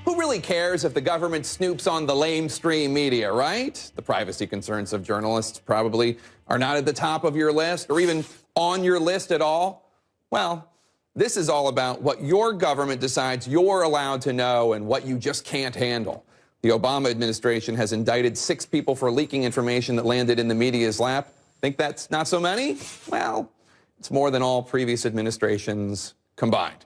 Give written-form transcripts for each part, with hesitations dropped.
Who really cares if the government snoops on the lamestream media, right? The privacy concerns of journalists probably are not at the top of your list or even on your list at all. Well, this is all about what your government decides you're allowed to know and what you just can't handle. The Obama administration has indicted 6 people for leaking information that landed in the media's lap. Think that's not so many? Well, it's more than all previous administrations combined.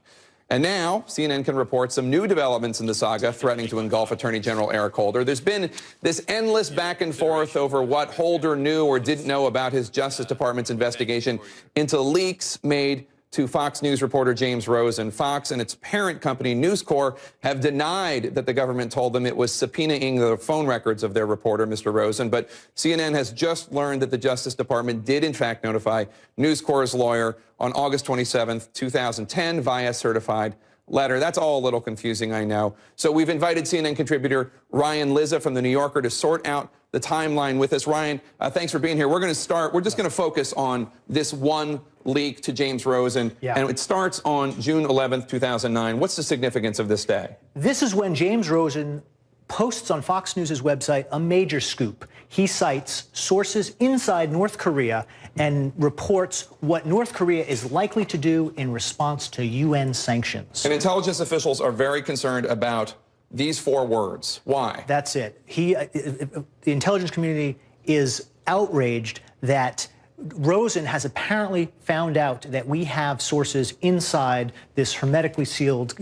And now, CNN can report some new developments in the saga threatening to engulf Attorney General Eric Holder. There's been this endless back and forth over what Holder knew or didn't know about his Justice Department's investigation into leaks made to Fox News reporter James Rosen. Fox and its parent company, News Corp, have denied that the government told them it was subpoenaing the phone records of their reporter, Mr. Rosen. But CNN has just learned that the Justice Department did, in fact, notify News Corp's lawyer on August 27th, 2010, via certified letter. That's all a little confusing, I know. So we've invited CNN contributor Ryan Lizza from The New Yorker to sort out the timeline with us. Ryan, thanks for being here. We're just going to focus on this one leak to James Rosen. Yeah. And it starts on June 11th, 2009. What's the significance of this day? This is when James Rosen posts on Fox News' website a major scoop. He cites sources inside North Korea and reports what North Korea is likely to do in response to UN sanctions. And intelligence officials are very concerned about these 4 words. Why? That's it. The intelligence community is outraged that Rosen has apparently found out that we have sources inside this hermetically sealed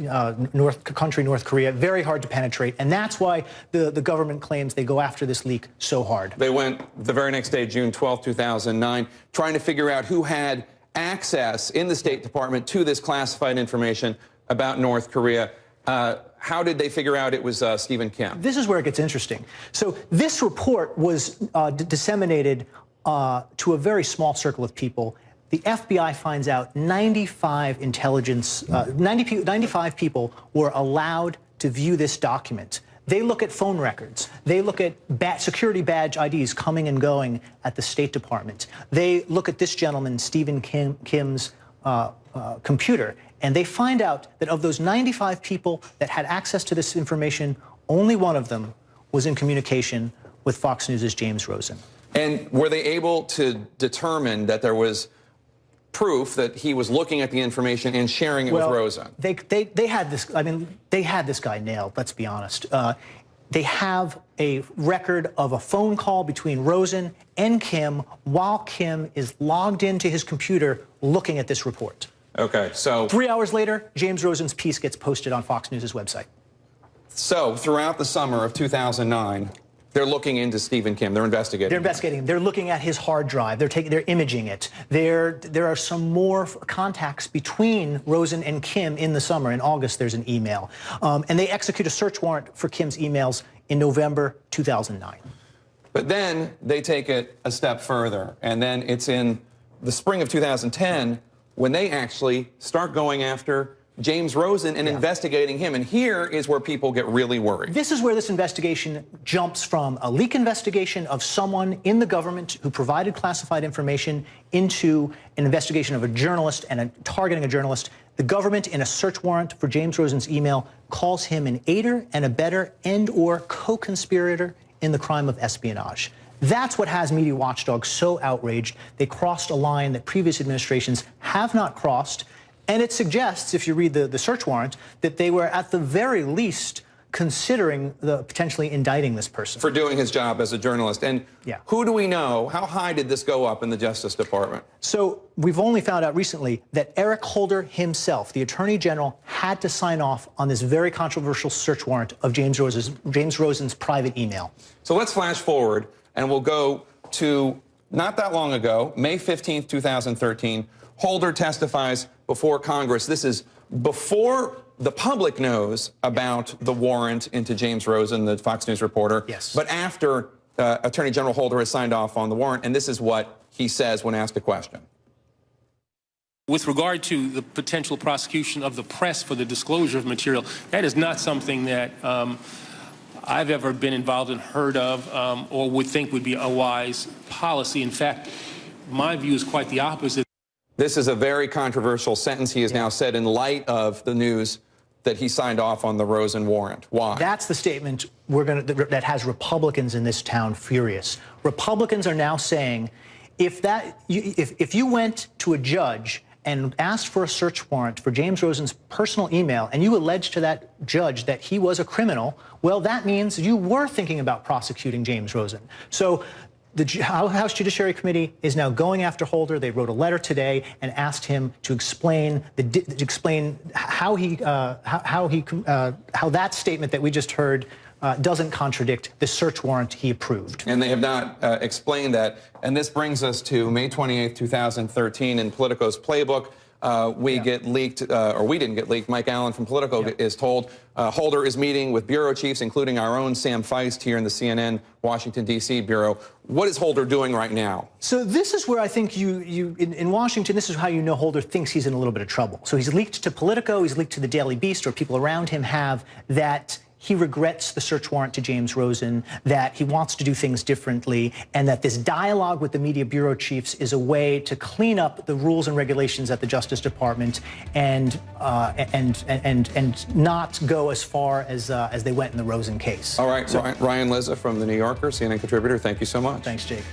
North Korea, very hard to penetrate, and that's why the government claims they go after this leak so hard. They went the very next day, June 12, 2009, trying to figure out who had access in the State Department to this classified information about North Korea. How did they figure out it was Stephen Kim? This is where it gets interesting. So this report was disseminated to a very small circle of people. The FBI finds out 95 people were allowed to view this document. They look at phone records. They look at security badge IDs coming and going at the State Department. They look at this gentleman, Stephen Kim's computer, and they find out that of those 95 people that had access to this information, only one of them was in communication with Fox News' James Rosen. And were they able to determine that there was proof that he was looking at the information and sharing it with Rosen? They had this. I mean, they had this guy nailed. Let's be honest. They have a record of a phone call between Rosen and Kim while Kim is logged into his computer looking at this report. Okay, so 3 hours later, James Rosen's piece gets posted on Fox News' website. So throughout the summer of 2009. They're looking into Stephen Kim. They're investigating. They're investigating him. They're looking at his hard drive. They're imaging it. There are some more contacts between Rosen and Kim in the summer. In August, there's an email. And they execute a search warrant for Kim's emails in November 2009. But then they take it a step further. And then it's in the spring of 2010 when they actually start going after James Rosen and investigating him. And here is where people get really worried. This is where this investigation jumps from a leak investigation of someone in the government who provided classified information into an investigation of a journalist and targeting a journalist. The government, in a search warrant for James Rosen's email, calls him an aider and abettor and/or co-conspirator in the crime of espionage. That's what has media watchdogs so outraged. They crossed a line that previous administrations have not crossed. And it suggests, if you read the search warrant, that they were at the very least considering potentially indicting this person. For doing his job as a journalist. And who do we know? How high did this go up in the Justice Department? So we've only found out recently that Eric Holder himself, the Attorney General, had to sign off on this very controversial search warrant of James Rosen's private email. So let's flash forward, and we'll go to not that long ago, May 15th, 2013. Holder testifies before Congress. This is before the public knows about the warrant into James Rosen, the Fox News reporter, but after Attorney General Holder has signed off on the warrant, and this is what he says when asked a question. With regard to the potential prosecution of the press for the disclosure of material, that is not something that I've ever been involved in, heard of, or would think would be a wise policy. In fact, my view is quite the opposite. This is a very controversial sentence he has now said in light of the news that he signed off on the Rosen warrant. Why? That's the statement that has Republicans in this town furious. Republicans are now saying, if you went to a judge and asked for a search warrant for James Rosen's personal email, and you alleged to that judge that he was a criminal, well, that means you were thinking about prosecuting James Rosen. So the House Judiciary Committee is now going after Holder. They wrote a letter today and asked him to explain how that statement that we just heard doesn't contradict the search warrant he approved. And they have not explained that. And this brings us to May 28th, 2013 in Politico's playbook. We get leaked, or we didn't get leaked. Mike Allen from Politico is told Holder is meeting with bureau chiefs, including our own Sam Feist here in the CNN Washington, D.C. bureau. What is Holder doing right now? So this is where I think in Washington, this is how you know Holder thinks he's in a little bit of trouble. So he's leaked to Politico, he's leaked to the Daily Beast, or people around him have, that he regrets the search warrant to James Rosen, that he wants to do things differently, and that this dialogue with the media bureau chiefs is a way to clean up the rules and regulations at the Justice Department and not go as far as they went in the Rosen case. All right, so, Ryan Lizza from The New Yorker, CNN contributor, thank you so much. Thanks, Jake.